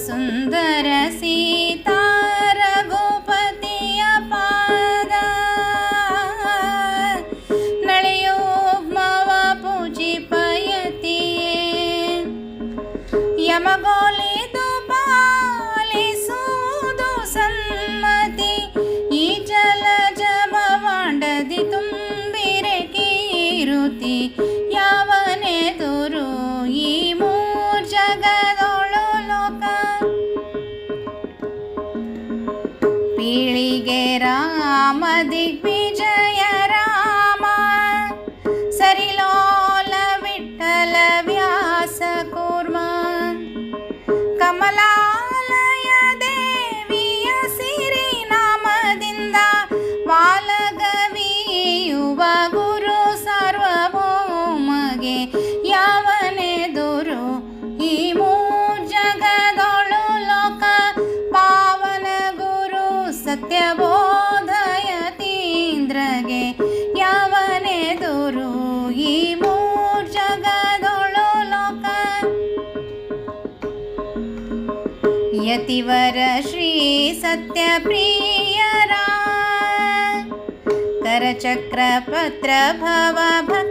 ಸುಂದರ ಸೀತಾ ರಘುಪತಿಯ ಪಾದ ನಳೆಯೋಗ್ಮವ ಪೂಜಿಪಯತಿಯೇ ಯಮಗೋಲಿದು ಪಾಲಿಸುವುದು ಸನ್ಮತಿ ಈ ಜಲಜ ಭವಾಂಡದಿ ತುಂಬಿರೆ ಕೀರುತಿ ಯಾವನೆದುರು ಈ ಮೂರ್ಜಗದೊಳು ಲೋಕ ಪೀಳಿಗೆ ರಾಮ ದಿಗ್ವಿಜಯ ರಾಮ ಸರಿಲೋಲ ವಿಠಲ ವ್ಯಾಸ ಕೂರ್ಮ ಕಮಲಾಲಯ ದೇವಿಯ ಸಿರಿ ನಾಮದಿಂದ ವಾಲಗವಿಯುವ ಗುರು ಸಾರ್ವಭೌಮಗೆ ಯಾವನೆದುರು ಈ ಮೂರ್ಜಗದೊಳು ಲೋಕ ಪಾವನ ಗುರು ಸತ್ಯಬೋಧಯತೀಂದ್ರಗೆ ಯಾವನೆದುರು ಈ ಮೂರ್ಜಗದೊಳು ಲೋಕ ಯತಿವರ ಶ್ರೀ ಸತ್ಯಪ್ರಿಯರ ಕರಚಕ್ರ ಪತ್ರ ಭವ ಭಕ್ತ